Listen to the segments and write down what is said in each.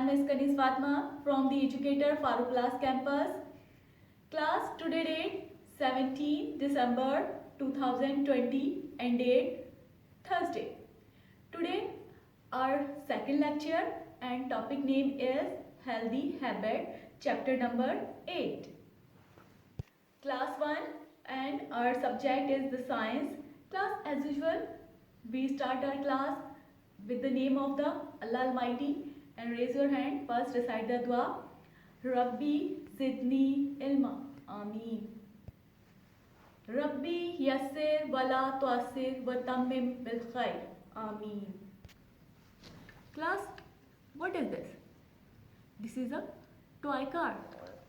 am Ms. Kanis Fatma from the Educator Farooq Class campus. Class today date 17 December 2020 and date Thursday. Today our second lecture and topic name is Healthy Habit chapter number 8. Class 1 and our subject is the science. Class as usual we start our class with the name of the Allah Almighty and raise your hand. First recite the dua. Rabbi zidni ilma. Ameen. Rabbi yassir wala tuassir wa tammim bil khair. Ameen. Class, what is this? This is a toy car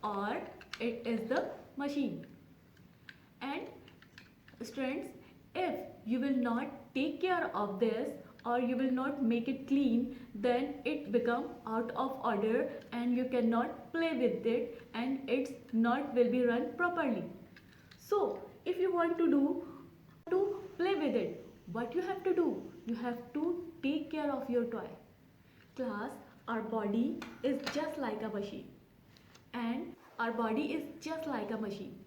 or it is the machine. And students, if you will not take care of this or you will not make it clean, then it become out of order and you cannot play with it and it's not will be run properly. So if you want to play with it, what you have to do? You have to take care of your toy. Class, our body is just like a machine and our body is just like a machine.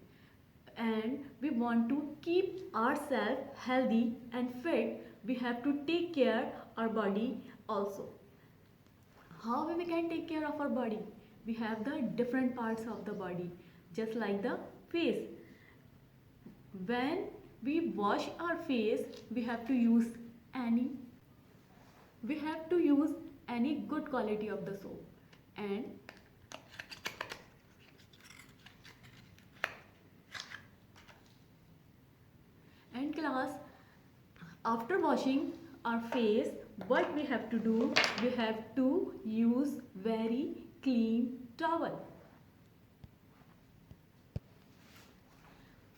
And we want to keep ourselves healthy and fit, we have to take care our body also. How we can take care of our body? We have the different parts of the body, just like the face. When we wash our face, we have to use any good quality of the soap. And class, after washing our face, what we have to do? We have to use very clean towel.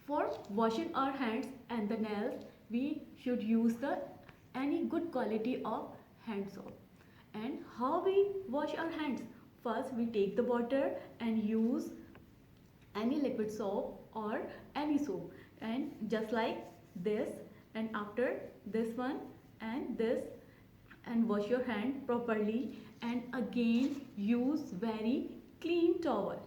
For washing our hands and the nails, we should use any good quality of hand soap. And how we wash our hands? First, we take the water and use any liquid soap or any soap, and just like this, and after this one and this, and wash your hand properly and again use very clean towel.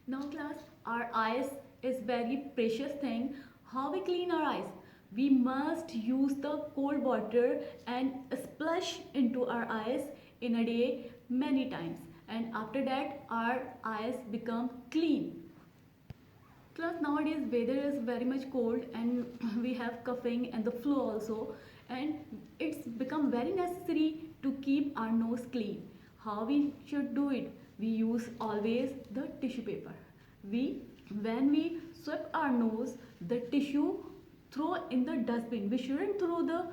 Now class, our eyes is very precious thing. How we clean our eyes? We must use the cold water and splash into our eyes in a day many times, and after that our eyes become clean. Class, nowadays weather is very much cold and we have coughing and the flu also, and it's become very necessary to keep our nose clean. How we should do it? We use always the tissue paper. When we sweep our nose, the tissue throw in the dustbin. We shouldn't throw the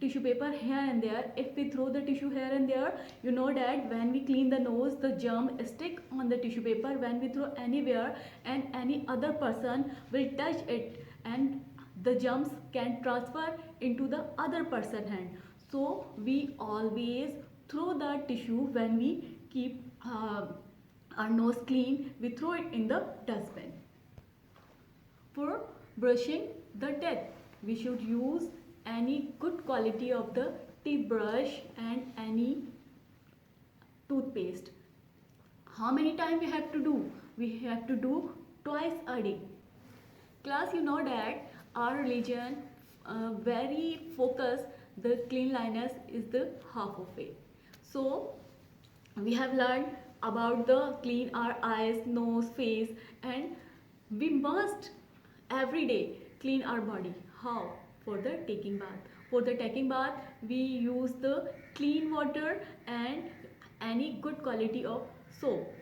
tissue paper here and there. If we throw the tissue here and there, you know that when we clean the nose, the germ stick on the tissue paper. When we throw anywhere and any other person will touch it, and the germs can transfer into the other person hand. So we always throw the tissue when we keep our nose clean. We throw it in the dustbin. For brushing the teeth, we should use any good quality of the teeth brush and any toothpaste. How many times we have to do? We have to do twice a day. Class, you know that our religion very focus the cleanliness is the half of it. So we have learned about the clean our eyes, nose, face, and we must every day clean our body. How? For the taking bath. For the taking bath, we use the clean water and any good quality of soap.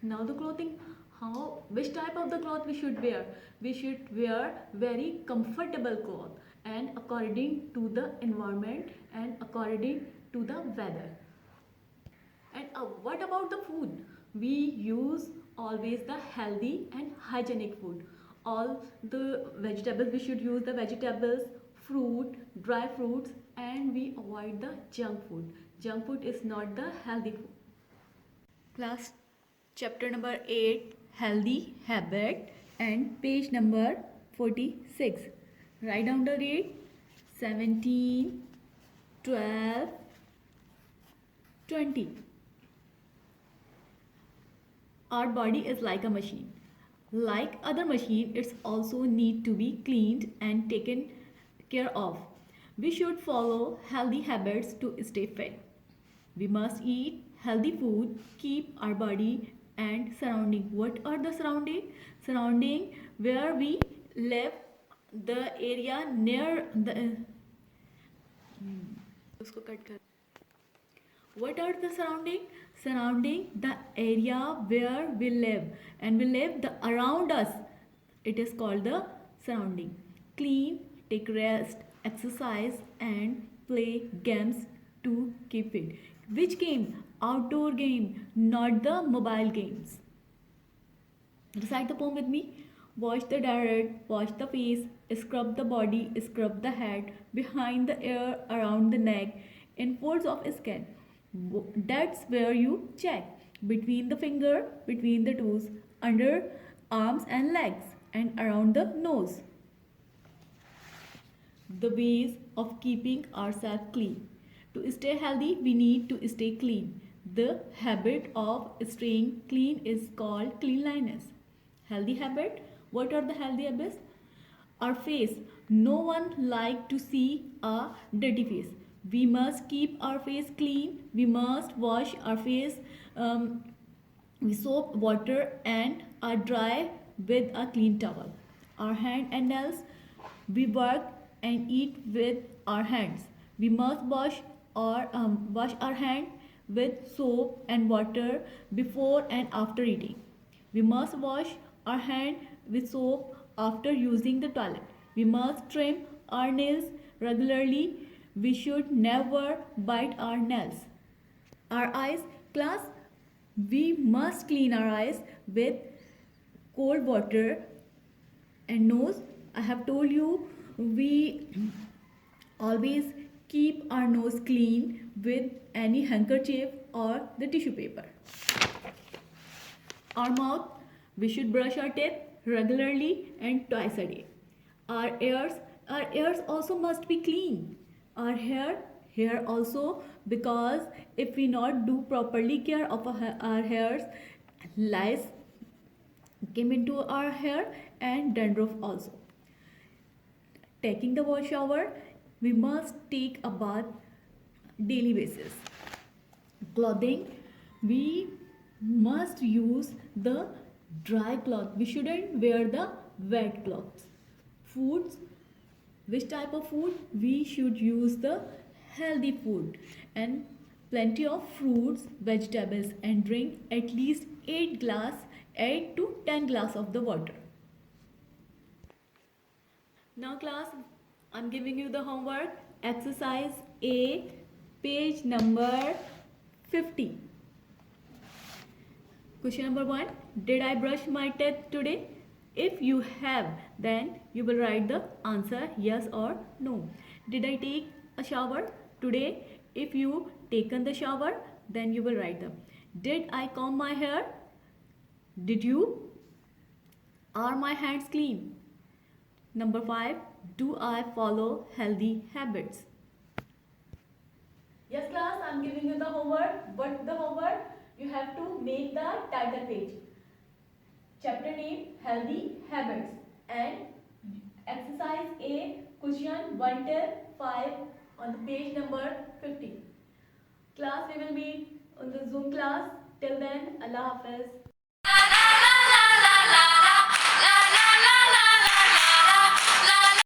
Now the clothing. Which type of the cloth we should wear? We should wear very comfortable cloth and according to the environment and according to the weather. And what about the food? We use always the healthy and hygienic food. All the vegetables, we should use the vegetables, fruit, dry fruits, and we avoid the junk food. Junk food is not the healthy food. Class, chapter number 8, Healthy Habit, and page number 46. Write down the date 17, 12, 20. Our body is like a machine. Like other machine, it's also need to be cleaned and taken care of. We should follow healthy habits to stay fit. We must eat healthy food, keep our body and surrounding. What are the surrounding? Surrounding where we live, the area near the उसको cut कर. What are the surrounding? Surrounding the area where we live, and we live the around us. It is called the surrounding. Clean, take rest, exercise, and play games to keep fit. Which game? Outdoor game, not the mobile games. Recite the poem with me. Wash the dirt, wash the face, scrub the body, scrub the head, behind the ear, around the neck, in folds of skin. That's where you check. Between the finger, between the toes, under arms and legs, and around the nose. The ways of keeping ourselves clean. To stay healthy, we need to stay clean. The habit of staying clean is called cleanliness. Healthy habit. What are the healthy habits? Our face. No one like to see a dirty face. We must keep our face clean. We must wash our face with soap, water, and dry with a clean towel. Our hand and nails. We work and eat with our hands. We must wash our hand with soap and water before and after eating. We must wash our hand with soap after using the toilet. We must trim our nails regularly. We should never bite our nails. Our eyes, class, we must clean our eyes with cold water. And nose, I have told you, we always keep our nose clean with any handkerchief or the tissue paper. Our mouth, we should brush our teeth regularly and twice a day. Our ears also must be clean. Our hair also, because if we not do properly care of our hairs, lice came into our hair and dandruff also. Taking the wash shower, we must take a bath daily basis. Clothing, we must use the dry cloth. We shouldn't wear the wet clothes. Foods, which type of food? We should use the healthy food and plenty of fruits, vegetables, and drink at least 8 to 10 glass of the water. Now class, I'm giving you the homework. Exercise A, page number 50. Question number 1. Did I brush my teeth today? If you have, then you will write the answer yes or no. Did I take a shower today? If you taken the shower, then you will write them. Did I comb my hair? Did you? Are my hands clean? Number 5. Do I follow healthy habits? Yes class, I am giving you the homework. What the homework? You have to make the title page. Chapter name, Healthy Habits, and exercise A, question 1 till 5 on the page number 50. Class, we will meet on the Zoom class. Till then, Allah Hafiz.